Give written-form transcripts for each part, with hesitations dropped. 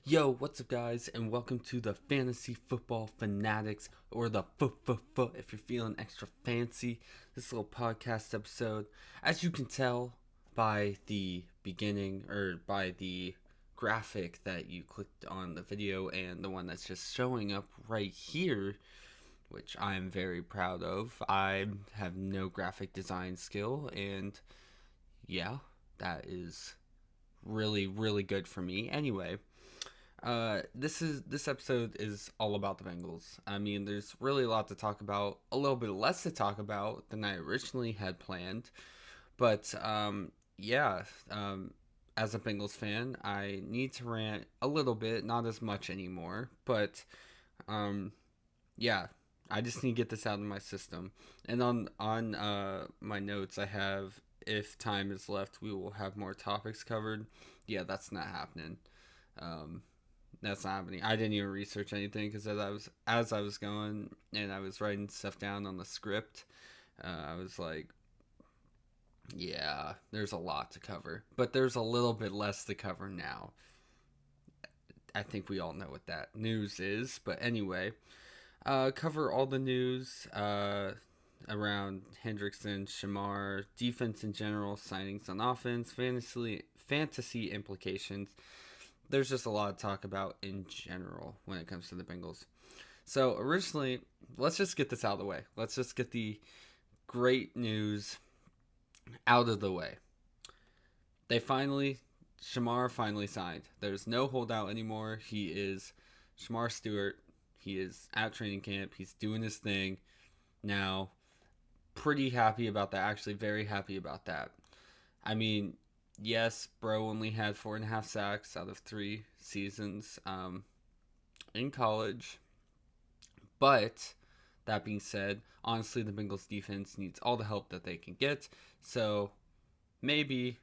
Yo, what's up, guys, and welcome to the Fantasy Football Fanatics, or the if you're feeling extra fancy. This little podcast episode, as you can tell by the beginning, or by the graphic that you clicked on the video, and the one that's just showing up right here, which I'm very proud of. I have no graphic design skill, and yeah, that is really, really good for me. Anyway, this episode is all about the Bengals. I mean, there's really a lot to talk about, a little bit less to talk about than I originally had planned. But yeah, as a Bengals fan, I need to rant a little bit, not as much anymore. But um, yeah, I just need to get this out of my system. And on my notes, I have, if time is left, we will have more topics covered. Yeah, that's not happening. Um, that's not happening. I didn't even research anything because as I was going and I was writing stuff down on the script, I was like, yeah, there's a lot to cover, but there's a little bit less to cover now. I think we all know what that news is, but anyway, cover all the news around Hendrickson, Shamar, defense in general, signings on offense, fantasy implications. There's just a lot to talk about in general when it comes to the Bengals. So originally, let's just get this out of the way. Let's just get the great news out of the way. Shamar finally signed. There's no holdout anymore. He is Shamar Stewart. He is at training camp. He's doing his thing now. Pretty happy about that. Actually, very happy about that. I mean, yes, bro only had 4.5 sacks out of 3 seasons in college. But that being said, honestly, the Bengals defense needs all the help that they can get. So maybe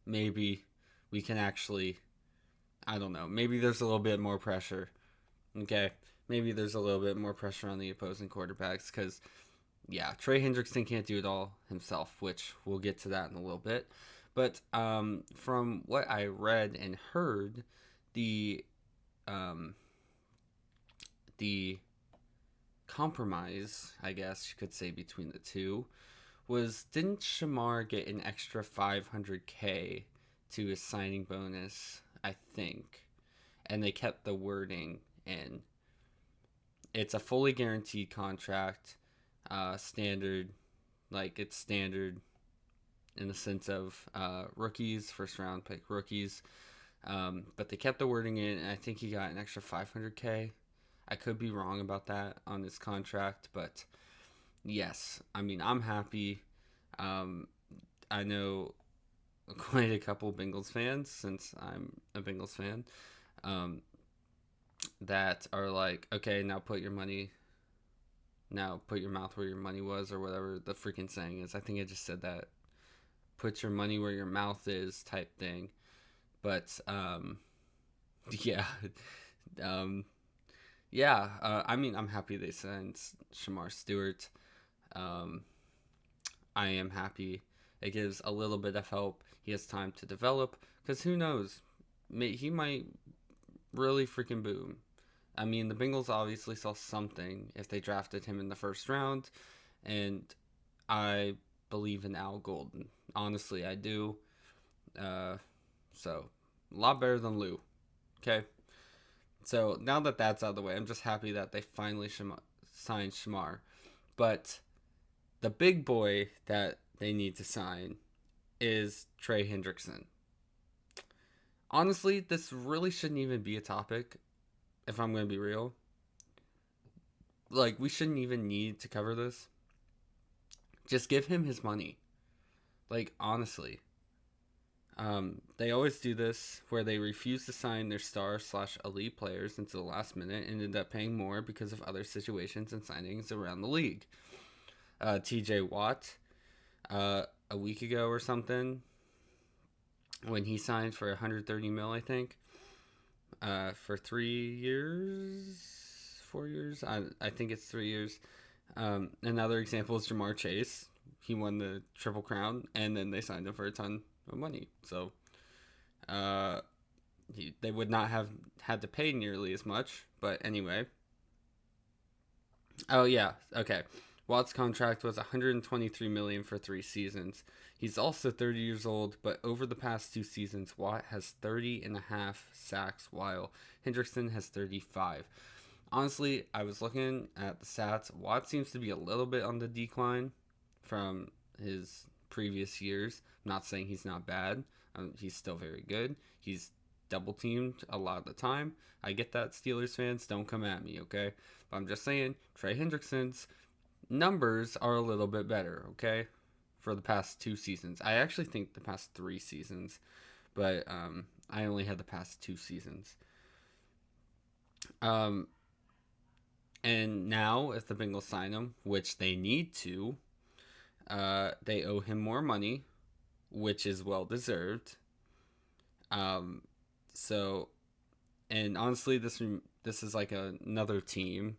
we can actually, I don't know, maybe there's a little bit more pressure. Okay. Maybe there's a little bit more pressure on the opposing quarterbacks because, yeah, Trey Hendrickson can't do it all himself, which we'll get to that in a little bit. But from what I read and heard, the um, the compromise, I guess you could say, between the two was, didn't Shamar get an extra 500K to his signing bonus? I think, and they kept the wording in. It's a fully guaranteed contract, standard, like it's standard in the sense of rookies, first round pick rookies. But they kept the wording in, and I think he got an extra 500K. I could be wrong about that on his contract, but yes, I mean, I'm happy. Um, I know quite a couple Bengals fans, since I'm a Bengals fan, um, that are like, okay, now put your mouth where your money was, or whatever the freaking saying is. I think I just said that. Put your money where your mouth is, type thing. But yeah, um, yeah. I mean, I'm happy they signed Shamar Stewart. Um, I am happy. It gives a little bit of help. He has time to develop, because who knows? He might really freaking boom. I mean, the Bengals obviously saw something if they drafted him in the first round, and I believe in Al Golden. Honestly, I do. Uh, so, a lot better than Lou. Okay? So, now that that's out of the way, I'm just happy that they finally signed Shamar. But the big boy that they need to sign is Trey Hendrickson. Honestly, this really shouldn't even be a topic, if I'm going to be real. Like, we shouldn't even need to cover this. Just give him his money. Like, honestly. They always do this where they refuse to sign their star/elite players until the last minute and end up paying more because of other situations and signings around the league. TJ Watt, a week ago or something, when he signed for 130 mil, I think, for 3 years, 4 years. I think it's 3 years. Another example is Jamar Chase. He won the Triple Crown, and then they signed him for a ton of money. So, they would not have had to pay nearly as much. But anyway. Oh yeah, okay. Watt's contract was 123 million for 3 seasons. He's also 30 years old, but over the past 2 seasons, Watt has 30 and a half sacks while Hendrickson has 35. Honestly, I was looking at the stats. Watt seems to be a little bit on the decline from his previous years. I'm not saying he's not bad. He's still very good. He's double teamed a lot of the time. I get that, Steelers fans. Don't come at me, okay? But I'm just saying, Trey Hendrickson's numbers are a little bit better, okay? For the past 2 seasons. I actually think the past 3 seasons. But I only had the past 2 seasons. And now, if the Bengals sign him, which they need to, they owe him more money, which is well deserved. So, and honestly, this is like another team,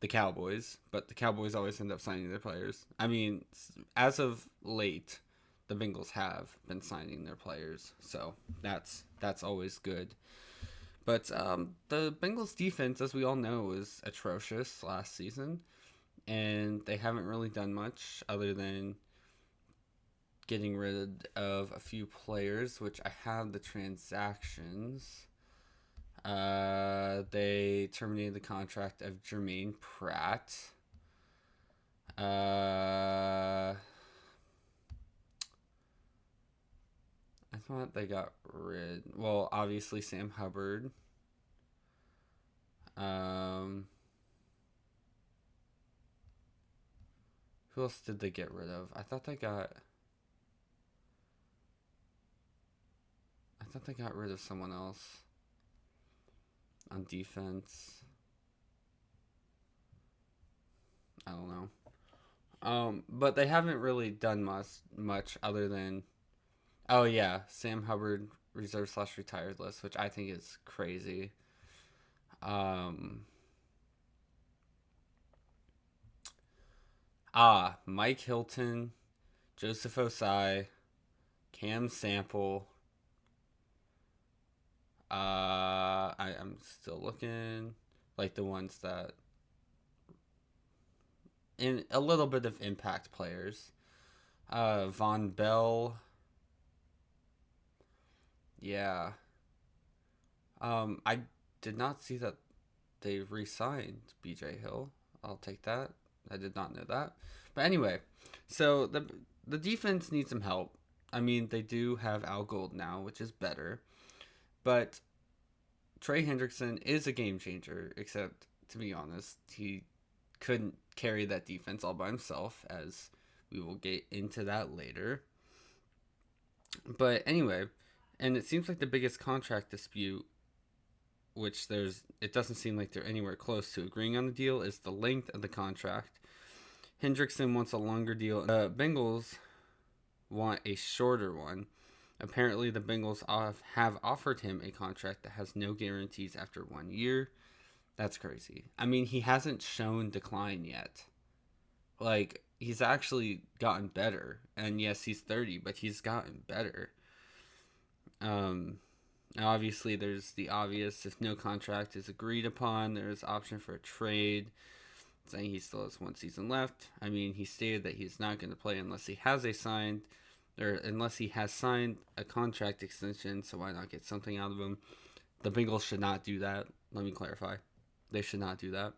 the Cowboys, but the Cowboys always end up signing their players. I mean, as of late, the Bengals have been signing their players, so that's always good. But the Bengals defense, as we all know, was atrocious last season, and they haven't really done much other than getting rid of a few players, which I have the transactions. They terminated the contract of Jermaine Pratt. I thought they got rid. Well, obviously Sam Hubbard. Who else did they get rid of? I thought they got rid of someone else on defense. I don't know. But they haven't really done much other than, oh yeah, Sam Hubbard reserve / retired list, which I think is crazy. Mike Hilton, Joseph Osai, Cam Sample. I'm still looking, like the ones that in a little bit of impact players. Von Bell. Yeah. I did not see that they re-signed BJ Hill. I'll take that. I did not know that. But anyway, so the defense needs some help. I mean, they do have Al Gold now, which is better. But Trey Hendrickson is a game changer, except, to be honest, he couldn't carry that defense all by himself, as we will get into that later. But anyway, and it seems like the biggest contract dispute, which it doesn't seem like they're anywhere close to agreeing on the deal, is the length of the contract. Hendrickson wants a longer deal. The Bengals want a shorter one. Apparently, the Bengals have offered him a contract that has no guarantees after 1 year. That's crazy. I mean, he hasn't shown decline yet. Like, he's actually gotten better. And yes, he's 30, but he's gotten better. Obviously, there's the obvious. If no contract is agreed upon, there's option for a trade, saying he still has 1 season left. I mean, he stated that he's not going to play unless he has signed a contract extension, so why not get something out of him? The Bengals should not do that. Let me clarify. They should not do that.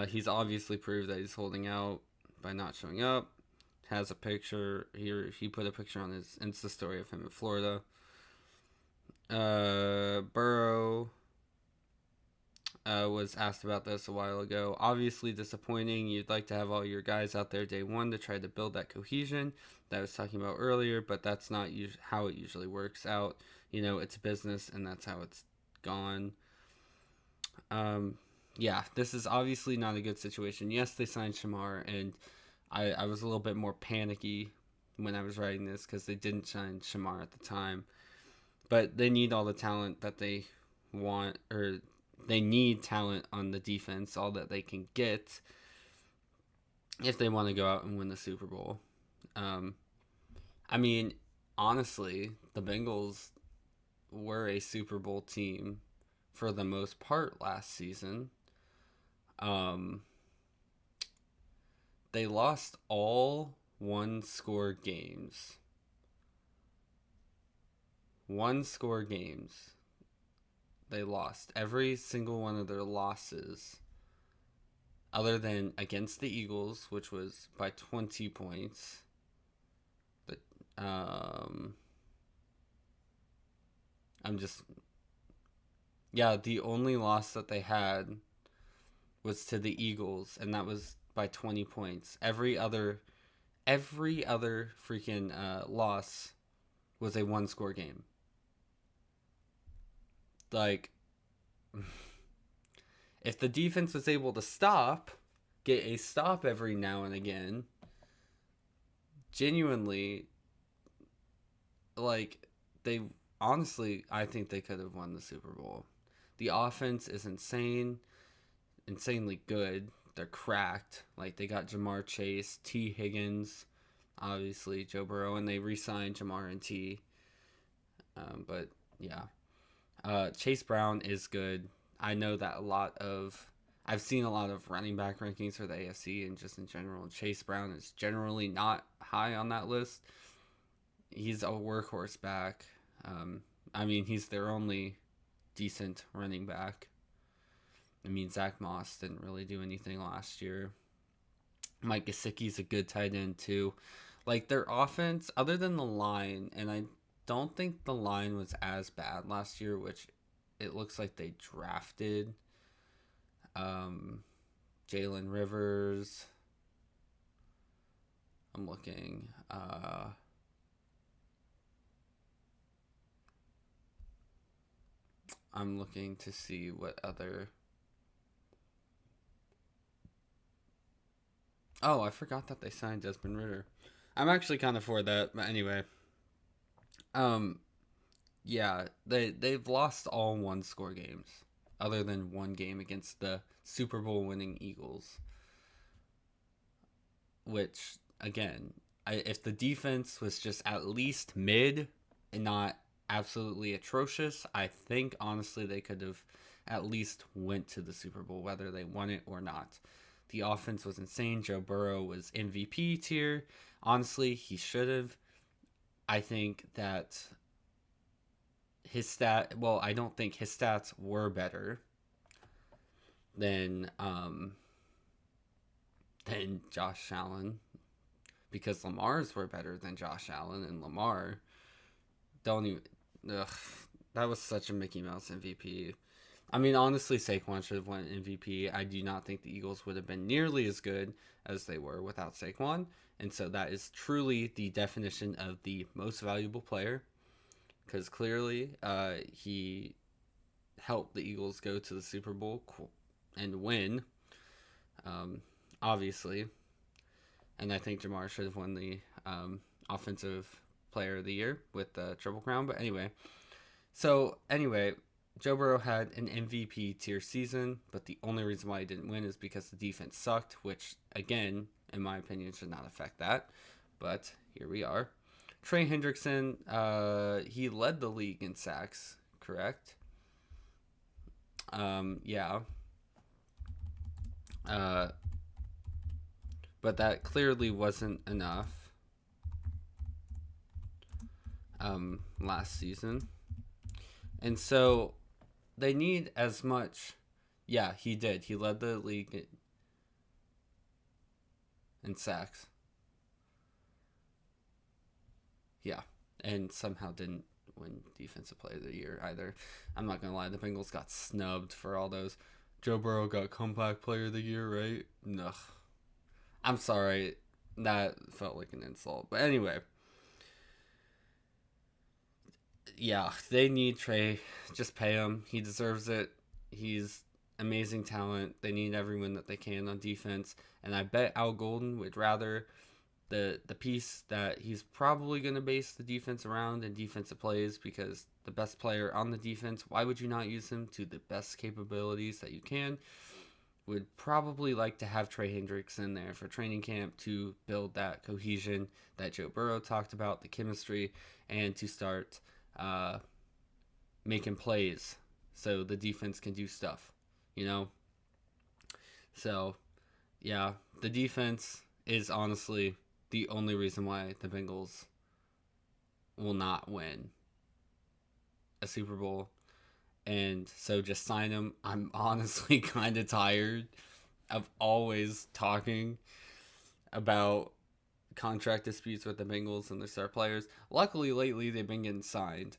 He's obviously proved that he's holding out by not showing up. Has a picture here. He put a picture on his Insta story of him in Florida. Burrow was asked about this a while ago. Obviously disappointing. You'd like to have all your guys out there day one to try to build that cohesion that I was talking about earlier, but that's not how it usually works out. You know, it's business, and that's how it's gone. Yeah, this is obviously not a good situation. Yes, they signed Shamar, and I was a little bit more panicky when I was writing this because they didn't sign Shamar at the time. But they need all the talent that they want, or they need talent on the defense, all that they can get if they want to go out and win the Super Bowl. I mean, honestly, the Bengals were a Super Bowl team for the most part last season. Um, they lost all one-score games. One-score games. They lost every single one of their losses, other than against the Eagles, which was by 20 points. But the only loss that they had was to the Eagles, and that was by 20 points. Every other freaking loss was a one-score game. Like, if the defense was able to get a stop every now and again, genuinely, like, I think they could have won the Super Bowl. The offense is insanely good. They're cracked. Like, they got Jamar Chase, T. Higgins, obviously Joe Burrow, and they re-signed Jamar and T. But yeah, Chase Brown is good. I know that I've seen a lot of running back rankings for the AFC and just in general. Chase Brown is generally not high on that list. He's a workhorse back. He's their only decent running back. Zach Moss didn't really do anything last year. Mike Gesicki's a good tight end too. Like, their offense, other than the line, and I don't think the line was as bad last year, which it looks like they drafted Jalen Rivers. I'm looking. I'm looking to see what other... Oh, I forgot that they signed Desmond Ridder. I'm actually kind of for that, but anyway. Yeah, they've lost all one-score games, other than one game against the Super Bowl winning Eagles. Which, again, if the defense was just at least mid and not absolutely atrocious, I think honestly they could have at least went to the Super Bowl, whether they won it or not. The offense was insane. Joe Burrow was MVP tier. Honestly, he should have. I think that I don't think his stats were better than Josh Allen, because Lamar's were better than Josh Allen, and Lamar don't even... that was such a Mickey Mouse MVP. Honestly, Saquon should have won MVP. I do not think the Eagles would have been nearly as good as they were without Saquon. And so that is truly the definition of the most valuable player. Because clearly he helped the Eagles go to the Super Bowl and win. Obviously. And I think Jamar should have won the Offensive Player of the Year with the Triple Crown. But anyway. Joe Burrow had an MVP tier season, but the only reason why he didn't win is because the defense sucked, which, again, in my opinion, should not affect that. But here we are. Trey Hendrickson, he led the league in sacks, correct? Yeah. But that clearly wasn't enough last season. And so they need as much... Yeah, he did. He led the league in sacks. Yeah, and somehow didn't win Defensive Player of the Year either. I'm not going to lie, the Bengals got snubbed for all those. Joe Burrow got Comeback Player of the Year, right? No. I'm sorry. That felt like an insult. But anyway. Yeah, they need Trey. Just pay him. He deserves it. He's amazing talent. They need everyone that they can on defense. And I bet Al Golden would rather the piece that he's probably going to base the defense around in defensive plays, because the best player on the defense, why would you not use him to the best capabilities that you can? Would probably like to have Trey Hendrickson there for training camp to build that cohesion that Joe Burrow talked about, the chemistry, and to start making plays so the defense can do stuff, you know? So, yeah, the defense is honestly the only reason why the Bengals will not win a Super Bowl. And so just sign him. I'm honestly kind of tired of always talking about contract disputes with the Bengals and their star players. Luckily, lately, they've been getting signed.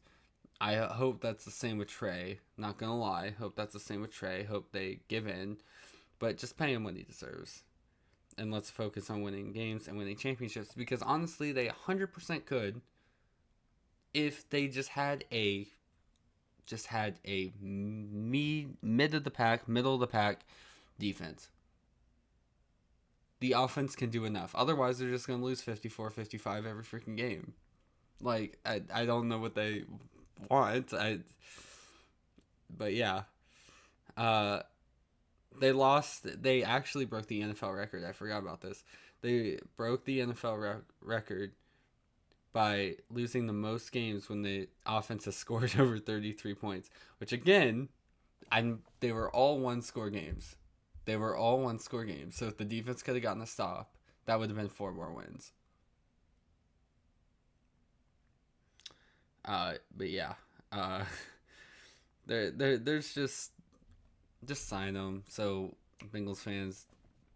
I hope that's the same with Trey. Not gonna lie. Hope that's the same with Trey. Hope they give in. But just pay him what he deserves. And let's focus on winning games and winning championships. Because honestly, they 100% could if they just had a middle of the pack defense. The offense can do enough. Otherwise, they're just going to lose 54-55 every freaking game. Like, I don't know what they want. But yeah. They actually broke the NFL record. I forgot about this. They broke the NFL record by losing the most games when the offense has scored over 33 points. Which, again, they were all one-score games. So if the defense could have gotten a stop, that would have been 4 more wins. But yeah, there's just sign them so Bengals fans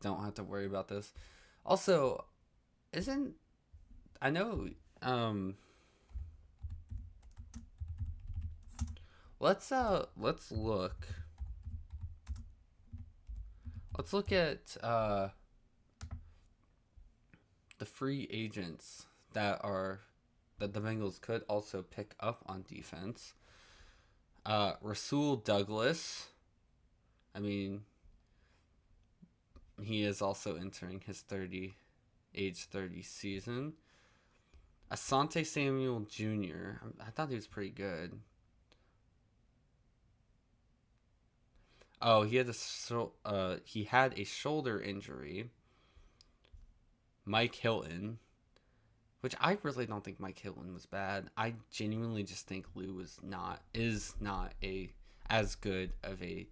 don't have to worry about this. Also, I know let's look at the free agents that the Bengals could also pick up on defense. Rasul Douglas. I mean, he is also entering his age 30 season. Asante Samuel Jr. I thought he was pretty good. Oh, he had a shoulder injury. Mike Hilton, which I really don't think Mike Hilton was bad. I genuinely just think Lou is not as good of a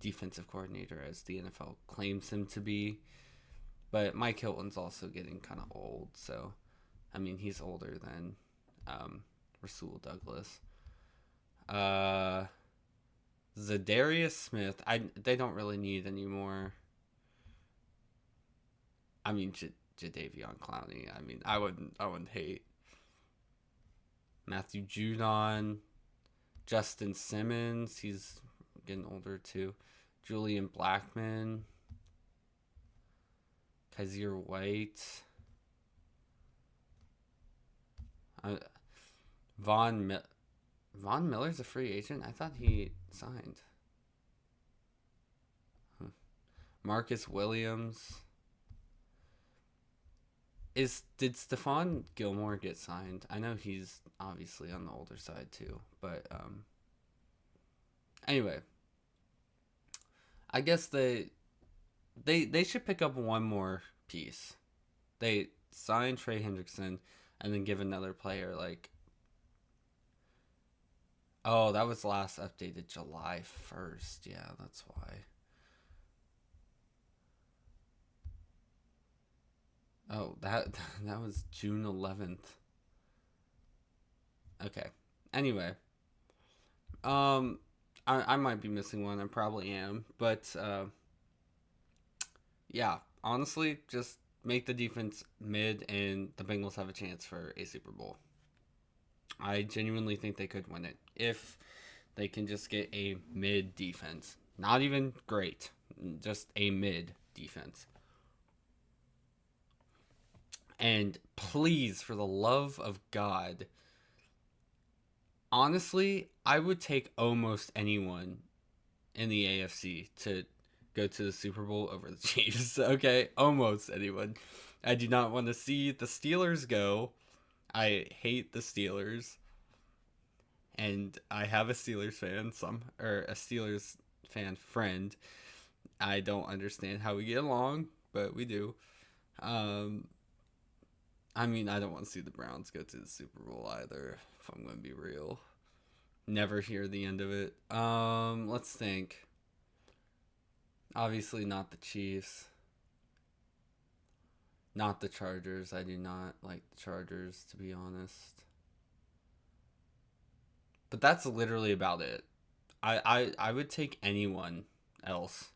defensive coordinator as the NFL claims him to be. But Mike Hilton's also getting kind of old, so I mean he's older than Rasul Douglas. Zadarius Smith, they don't really need anymore. I mean Jadeveon Clowney. I mean I wouldn't hate. Matthew Judon, Justin Simmons, he's getting older too. Julian Blackman, Kaiser White, Von Miller's a free agent. I thought he signed. Marcus Williams. Did Stephon Gilmore get signed? I know he's obviously on the older side too, but anyway, I guess they should pick up one more piece. They sign Trey Hendrickson and then give another player like. Oh, that was last updated July 1st. Yeah, that's why. Oh, that was June 11th. Okay. Anyway, I might be missing one. I probably am, but yeah. Honestly, just make the defense mid, and the Bengals have a chance for a Super Bowl. I genuinely think they could win it if they can just get a mid defense. Not even great, just a mid defense. And please, for the love of God, honestly, I would take almost anyone in the AFC to go to the Super Bowl over the Chiefs. Okay, almost anyone. I do not want to see the Steelers go. I hate the Steelers. And I have a Steelers fan, a Steelers fan friend. I don't understand how we get along, but we do. I mean, I don't want to see the Browns go to the Super Bowl either, if I'm going to be real. never hear the end of it. Let's think. Obviously not the Chiefs. Not the Chargers. I do not like the Chargers, to be honest. But that's literally about it. I would take anyone else.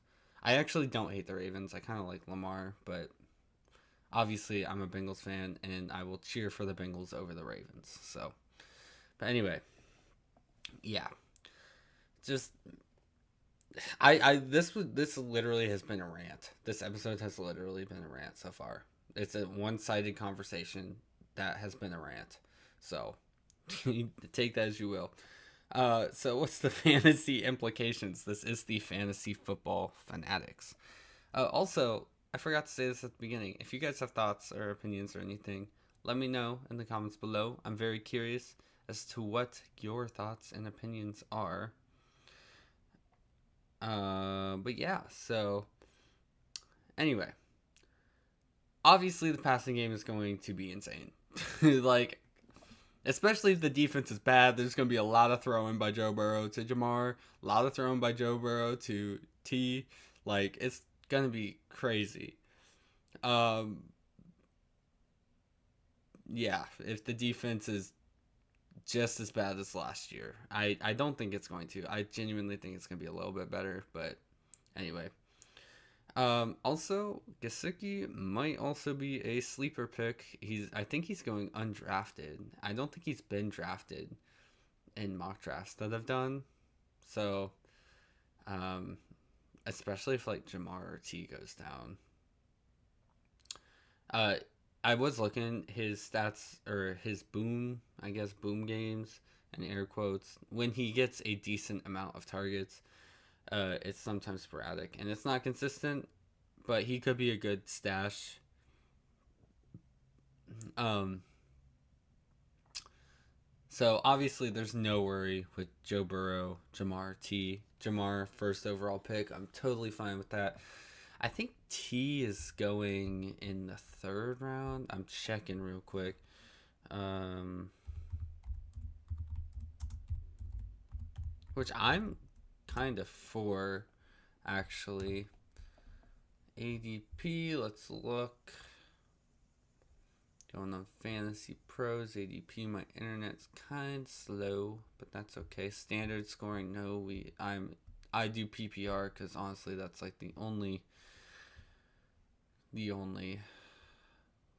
I actually don't hate the Ravens. I kind of like Lamar, but obviously I'm a Bengals fan, and I will cheer for the Bengals over the Ravens. So, but anyway, yeah, just this literally has been a rant. This episode has literally been a rant so far. It's a one-sided conversation that has been a rant. So, take that as you will. So what's the fantasy implications? This is the Fantasy Football Fanatics. Also, I forgot to say this at the beginning. If you guys have thoughts or opinions or anything, let me know in the comments below. I'm very curious as to what your thoughts and opinions are. But yeah, so anyway, obviously the passing game is going to be insane. Like, especially if the defense is bad, there's going to be a lot of throwing by Joe Burrow to Jamar, a lot of throwing by Joe Burrow to T. Like, it's going to be crazy. Yeah, if the defense is just as bad as last year, I don't think it's going to. I genuinely think it's going to be a little bit better, but anyway. Also, Gesicki might also be a sleeper pick. I think he's going undrafted. I don't think he's been drafted in mock drafts that I've done. So, especially if like Jamar or T goes down. I was looking his stats or his boom games and air quotes when he gets a decent amount of targets. It's sometimes sporadic and it's not consistent, but he could be a good stash. So obviously there's no worry with Joe Burrow, Jamar T. Jamar first overall pick. I'm totally fine with that. I think T is going in the 3rd round. I'm checking real quick. Which I'm kind of for, actually. ADP, let's look. Going on Fantasy Pros, ADP, my internet's kind of slow, but that's okay. Standard scoring, no, I do PPR because honestly that's like the only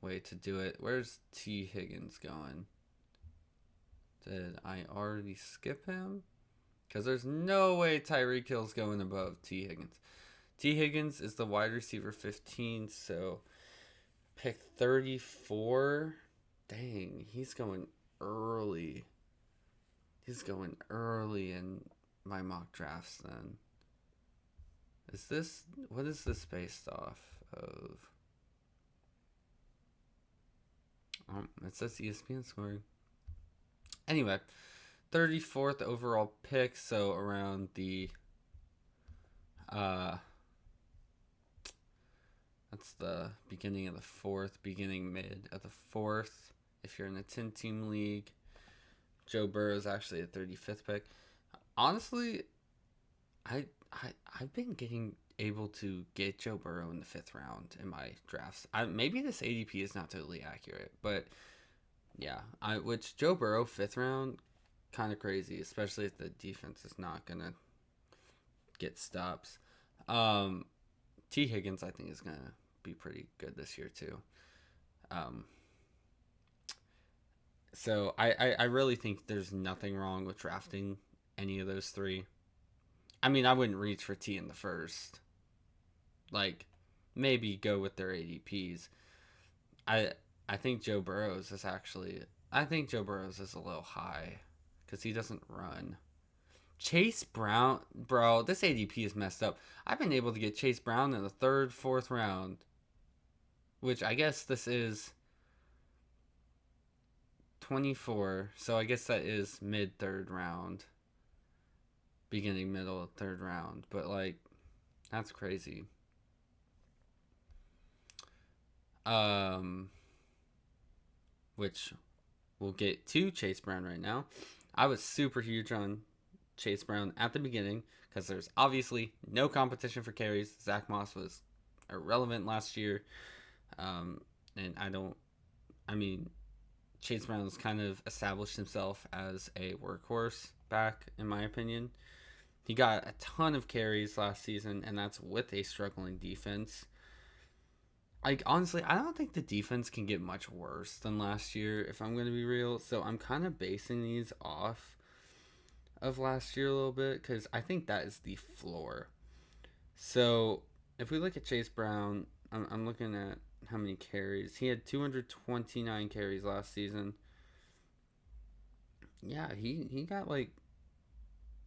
way to do it. Where's T Higgins going? Did I already skip him? Because there's no way Tyreek Hill's going above T Higgins. T Higgins is the wide receiver 15, so pick 34. Dang, he's going early. He's going early in my mock drafts then. What is this based off of? It says ESPN scoring. Anyway, 34th overall pick, so around the that's the beginning of the 4th, beginning mid of the 4th. If you're in a 10-team league, Joe Burrow is actually a 35th pick. Honestly, I've been getting able to get Joe Burrow in the 5th round in my drafts. Maybe this ADP is not totally accurate, but yeah, which Joe Burrow 5th round, kind of crazy, especially if the defense is not gonna get stops. T Higgins I think is gonna be pretty good this year too. So I really think there's nothing wrong with drafting any of those 3. I mean, I wouldn't reach for T in the 1st. Like, maybe go with their ADPs. I think Joe Burrows is a little high because he doesn't run. Chase Brown, bro, this ADP is messed up. I've been able to get Chase Brown in the 3rd, 4th round, which I guess this is 24. So I guess that is mid 3rd round, beginning middle 3rd round. But like, that's crazy. Which we'll get to Chase Brown right now. I was super huge on Chase Brown at the beginning because there's obviously no competition for carries. Zach Moss was irrelevant last year. Um, and I mean, Chase Brown has kind of established himself as a workhorse back, in my opinion. He got a ton of carries last season, and that's with a struggling defense. Like, honestly, I don't think the defense can get much worse than last year, if I'm going to be real. So I'm kind of basing these off of last year a little bit because I think that is the floor. So if we look at Chase Brown, I'm looking at how many carries. He had 229 carries last season. Yeah, he got like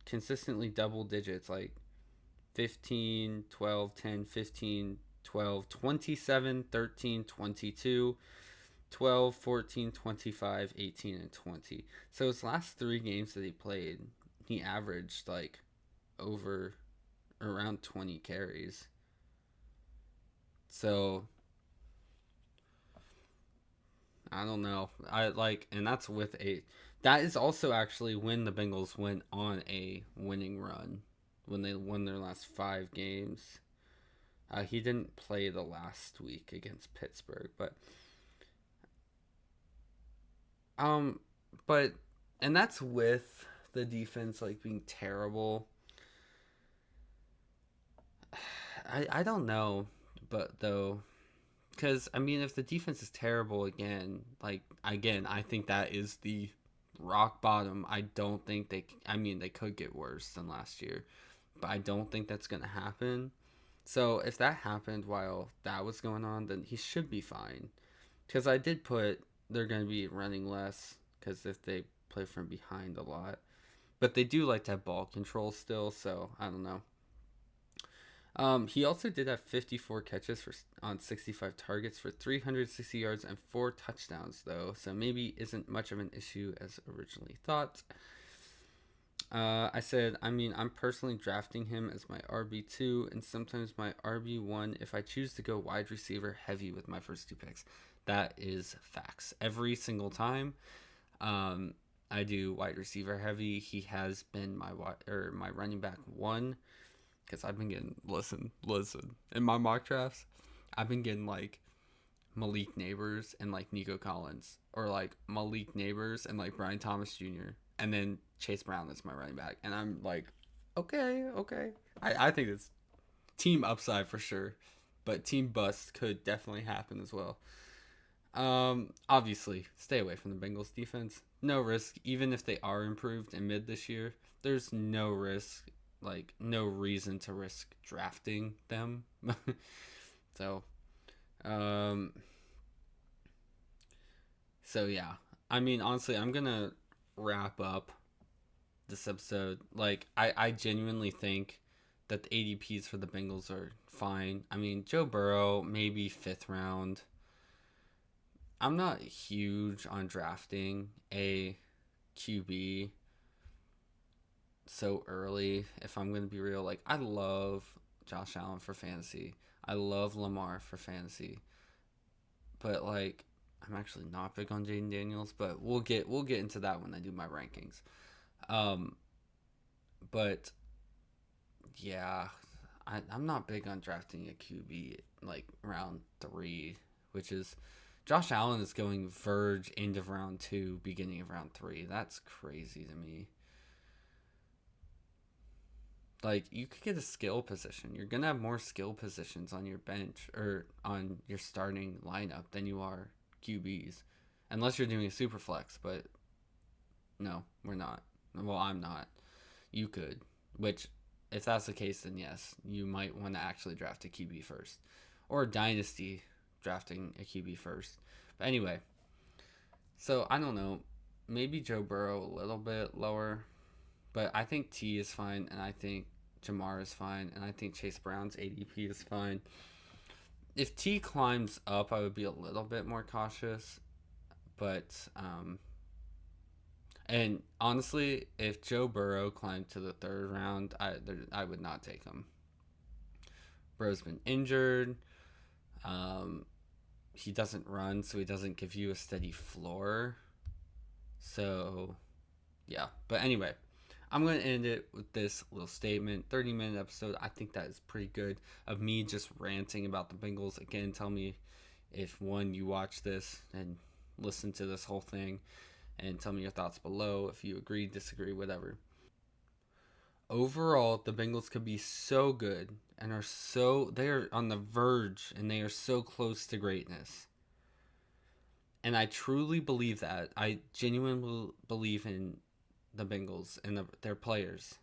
consistently double digits, like 15, 12, 10, 15, 12, 27, 13, 22, 12, 14, 25, 18, and 20. So his last 3 games that he played, he averaged like over around 20 carries. So I don't know. And that's with a. That is also actually when the Bengals went on a winning run, when they won their last 5 games. He didn't play the last week against Pittsburgh, um, but and that's with the defense like being terrible. I don't know, but though, because I mean, if the defense is terrible again, I think that is the rock bottom. I don't think they. I mean, they could get worse than last year, but I don't think that's gonna happen. So if that happened while that was going on, then he should be fine. Because I did put they're going to be running less because if they play from behind a lot, but they do like to have ball control still. So I don't know. He also did have 54 catches on 65 targets for 360 yards and 4 touchdowns, though. So maybe isn't much of an issue as originally thought. I said, I mean, I'm personally drafting him as my RB2 and sometimes my RB1 if I choose to go wide receiver heavy with my first 2 picks. That is facts. Every single time I do wide receiver heavy, he has been my running back 1 because I've been getting, listen, in my mock drafts, I've been getting like Malik Neighbors and like Nico Collins, or like Malik Neighbors and like Brian Thomas Jr., and then Chase Brown is my running back. And I'm like, okay. I think it's team upside for sure, but team bust could definitely happen as well. Obviously, stay away from the Bengals defense. No risk, even if they are improved in mid this year. There's no risk, like no reason to risk drafting them. so, um, so yeah. I mean, honestly, I'm gonna wrap up this episode. Like, I genuinely think that the ADPs for the Bengals are fine. I mean, Joe Burrow, maybe 5th round. I'm not huge on drafting a QB so early, if I'm going to be real. Like, I love Josh Allen for fantasy. I love Lamar for fantasy. But, like, I'm actually not big on Jaden Daniels, but we'll get into that when I do my rankings. But yeah, I'm not big on drafting a QB like round 3, which is Josh Allen is going verge end of round 2, beginning of round 3. That's crazy to me. Like, you could get a skill position. You're gonna have more skill positions on your bench or on your starting lineup than you are QBs, unless you're doing a super flex. But no, we're not. Well, I'm not. You could, which if that's the case, then yes, you might want to actually draft a QB first, or a dynasty drafting a QB first. But anyway, so I don't know, maybe Joe Burrow a little bit lower, but I think T is fine, and I think Jamar is fine, and I think Chase Brown's ADP is fine. If T climbs up, I would be a little bit more cautious, but and honestly, if Joe Burrow climbed to the 3rd round, I would not take him. Burrow's been injured. He doesn't run, so he doesn't give you a steady floor. So Yeah. But anyway, I'm going to end it with this little statement. 30-minute episode. I think that is pretty good of me just ranting about the Bengals. Again, tell me if one, you watch this and listen to this whole thing, and tell me your thoughts below if you agree, disagree, whatever. Overall, the Bengals could be so good and they are on the verge and they are so close to greatness. And I truly believe that. I genuinely believe in the Bengals and their players.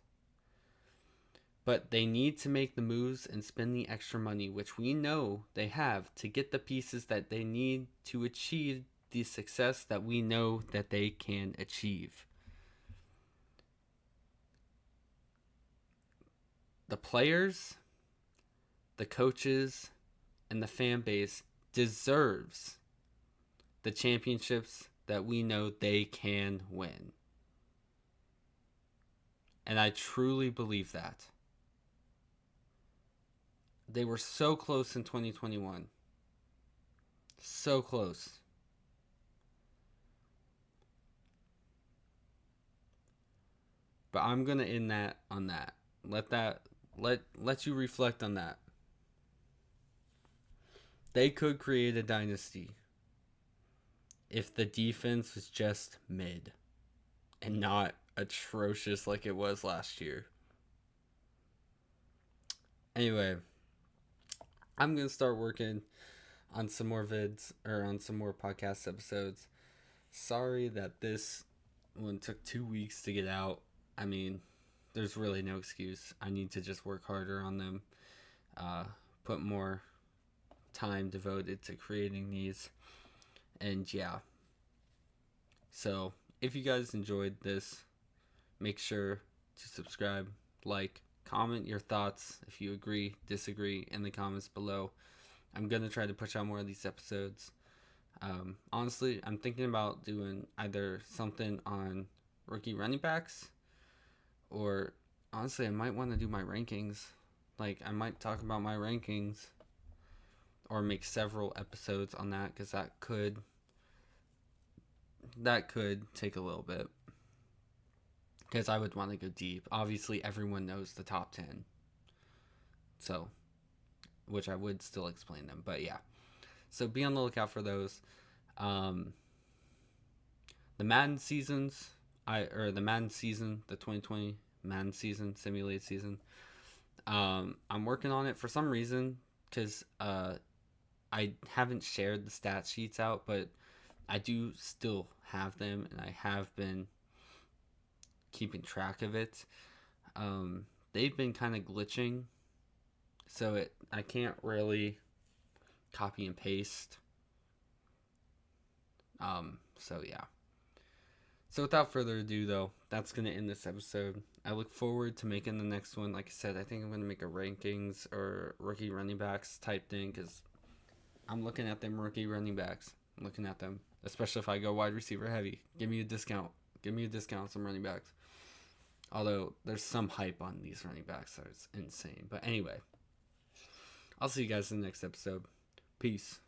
But they need to make the moves and spend the extra money, which we know they have, to get the pieces that they need to achieve the success that we know that they can achieve. The players, the coaches, and the fan base deserves the championships that we know they can win. And I truly believe that. They were so close in 2021. So close. But I'm going to end that on that. Let you reflect on that. They could create a dynasty if the defense was just mid and not atrocious like it was last year. Anyway, I'm going to start working on some more vids or on some more podcast episodes. Sorry that this one took 2 weeks to get out. I mean, there's really no excuse. I need to just work harder on them. Put more time devoted to creating these. And yeah. So, if you guys enjoyed this, make sure to subscribe, like, comment your thoughts if you agree, disagree in the comments below. I'm going to try to push out more of these episodes. Honestly, I'm thinking about doing either something on rookie running backs, or honestly, I might want to do my rankings. Like, I might talk about my rankings or make several episodes on that, because that could take a little bit, because I would want to go deep. Obviously, everyone knows the top 10, so, which I would still explain them, but yeah. So be on the lookout for those. The Madden seasons, the 2020 Madden season, simulated season. I'm working on it for some reason, because I haven't shared the stat sheets out, but I do still have them, and I have been keeping track of it. They've been kind of glitching, so I can't really copy and paste. So yeah. So without further ado, though, that's going to end this episode. I look forward to making the next one. Like I said, I think I'm going to make a rankings or rookie running backs type thing, because I'm looking at them rookie running backs. I'm looking at them, especially if I go wide receiver heavy. Give me a discount. Give me a discount on some running backs. Although there's some hype on these running backs that is insane. But anyway, I'll see you guys in the next episode. Peace.